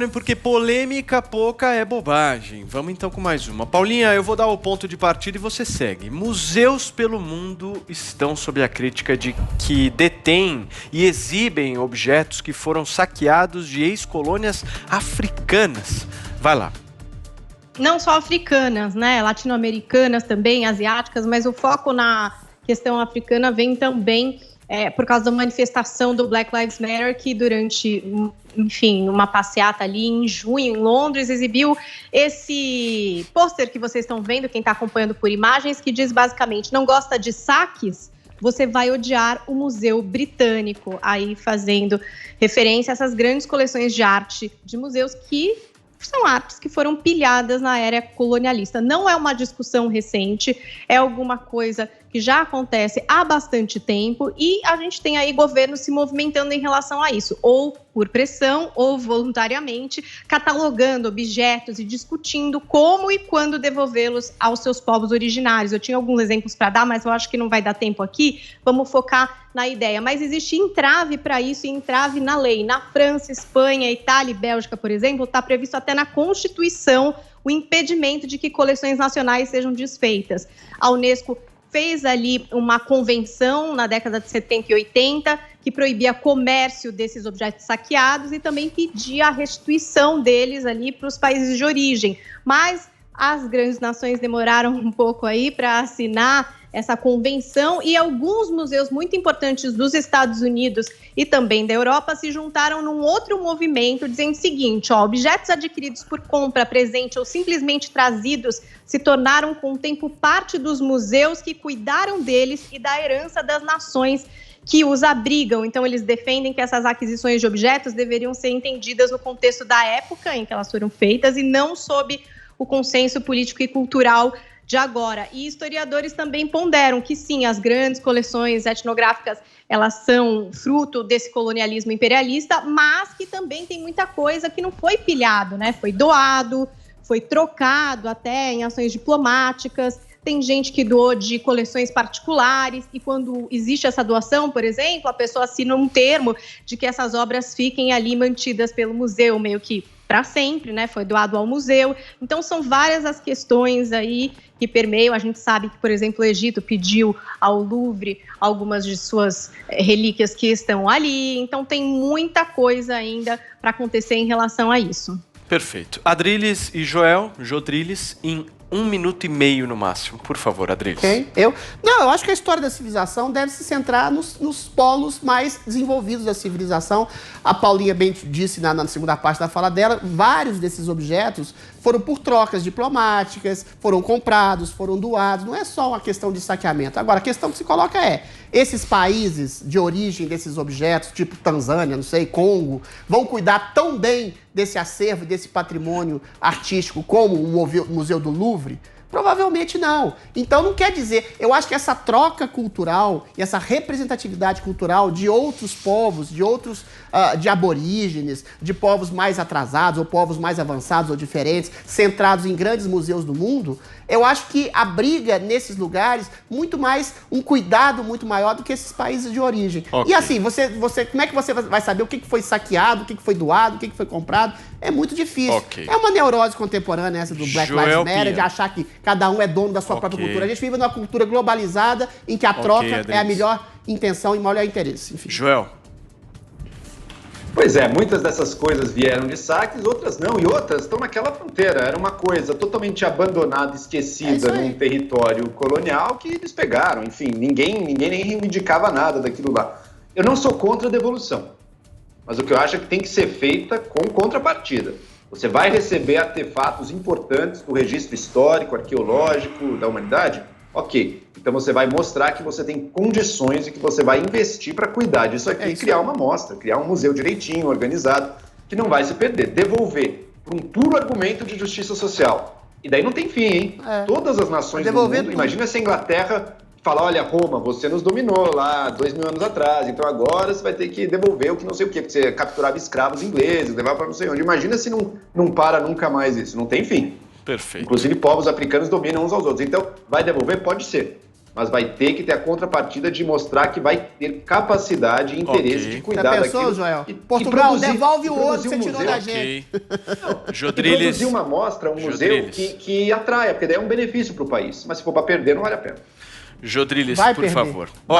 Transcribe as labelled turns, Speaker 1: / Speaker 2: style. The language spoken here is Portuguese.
Speaker 1: Porque polêmica pouca é bobagem. Vamos então com mais uma. Paulinha, eu vou dar o ponto de partida e você segue. Museus pelo mundo estão sob a crítica de que detêm e exibem objetos que foram saqueados de ex-colônias africanas. Vai lá.
Speaker 2: Não só africanas, né? Latino-americanas também, asiáticas, mas o foco na questão africana vem também por causa da manifestação do Black Lives Matter, que durante, enfim, uma passeata ali em junho, em Londres, exibiu esse pôster que vocês estão vendo, quem está acompanhando por imagens, que diz basicamente, não gosta de saques? Você vai odiar o Museu Britânico, aí fazendo referência a essas grandes coleções de arte de museus que são artes que foram pilhadas na era colonialista. Não é uma discussão recente, é alguma coisa que já acontece há bastante tempo e a gente tem aí governos se movimentando em relação a isso, ou por pressão ou voluntariamente, catalogando objetos e discutindo como e quando devolvê-los aos seus povos originários. Eu tinha alguns exemplos para dar, mas eu acho que não vai dar tempo aqui. Vamos focar na ideia. Mas existe entrave para isso e entrave na lei. Na França, Espanha, Itália e Bélgica, por exemplo, está previsto até na Constituição o impedimento de que coleções nacionais sejam desfeitas. A Unesco fez ali uma convenção na década de 70 e 80 que proibia comércio desses objetos saqueados e também pedia a restituição deles ali para os países de origem. Mas as grandes nações demoraram um pouco aí para assinar essa convenção e alguns museus muito importantes dos Estados Unidos e também da Europa se juntaram num outro movimento dizendo o seguinte, objetos adquiridos por compra, presente ou simplesmente trazidos se tornaram com o tempo parte dos museus que cuidaram deles e da herança das nações que os abrigam. Então, eles defendem que essas aquisições de objetos deveriam ser entendidas no contexto da época em que elas foram feitas e não sob o consenso político e cultural de agora. E historiadores também ponderam que sim, as grandes coleções etnográficas, elas são fruto desse colonialismo imperialista, mas que também tem muita coisa que não foi pilhado, né? Foi doado, foi trocado até em ações diplomáticas. Tem gente que doou de coleções particulares e quando existe essa doação, por exemplo, a pessoa assina um termo de que essas obras fiquem ali mantidas pelo museu, meio que para sempre, né? Foi doado ao museu. Então, são várias as questões aí que permeiam. A gente sabe que, por exemplo, o Egito pediu ao Louvre algumas de suas relíquias que estão ali. Então, tem muita coisa ainda para acontecer em relação a isso.
Speaker 1: Perfeito. Adriles e Jodriles, em 1 minuto e meio no máximo. Por favor, Adriles.
Speaker 3: Ok. Eu acho que a história da civilização deve se centrar nos polos mais desenvolvidos da civilização. A Paulinha bem disse na segunda parte da fala dela, vários desses objetos foram por trocas diplomáticas, foram comprados, foram doados. Não é só uma questão de saqueamento. Agora, a questão que se coloca é, esses países de origem desses objetos, tipo Tanzânia, não sei, Congo, vão cuidar tão bem desse acervo, desse patrimônio artístico como o Museu do Louvre? Provavelmente não. Então não quer dizer, eu acho que essa troca cultural e essa representatividade cultural de outros povos, de outros, de aborígenes, de povos mais atrasados ou povos mais avançados ou diferentes, centrados em grandes museus do mundo, eu acho que abriga nesses lugares muito mais um cuidado muito maior do que esses países de origem. Okay. E assim, como é que você vai saber o que foi saqueado, o que foi doado, o que foi comprado? É muito difícil. Okay. É uma neurose contemporânea essa do Black Lives Matter, de achar que cada um é dono da sua própria cultura. A gente vive numa cultura globalizada em que a troca é a melhor intenção e o maior interesse. Enfim.
Speaker 1: Joel.
Speaker 4: Pois é, muitas dessas coisas vieram de saques, outras não, e outras estão naquela fronteira. Era uma coisa totalmente abandonada, esquecida num território colonial que eles pegaram. Enfim, ninguém nem reivindicava nada daquilo lá. Eu não sou contra a devolução, mas o que eu acho é que tem que ser feita com contrapartida. Você vai receber artefatos importantes do registro histórico, arqueológico da humanidade? Ok, então você vai mostrar que você tem condições e que você vai investir para cuidar disso aqui, criar uma mostra, criar um museu direitinho, organizado, que não vai se perder. Devolver por um puro argumento de justiça social. E daí não tem fim, hein? Todas as nações do mundo, imagina se a Inglaterra falar, olha, Roma, você nos dominou lá 2000 anos atrás, então agora você vai ter que devolver o que não sei o quê, porque você capturava escravos ingleses, levava para não sei onde. Imagina se não para nunca mais isso, não tem fim.
Speaker 1: Perfeito.
Speaker 4: Inclusive povos africanos dominam uns aos outros. Então, vai devolver? Pode ser. mas vai ter que ter a contrapartida de mostrar que vai ter capacidade e interesse de cuidar
Speaker 3: já pensou,
Speaker 4: daquilo.
Speaker 3: Joel? Portugal, devolve o ouro que você tirou da
Speaker 1: Ok.
Speaker 3: gente.
Speaker 1: Jodriles.
Speaker 4: Produzir uma amostra, um museu que atraia, porque daí é um benefício para o país. Mas se for para perder, não vale a pena.
Speaker 1: Jodriles,
Speaker 3: Vai
Speaker 1: por
Speaker 3: perder.
Speaker 1: favor.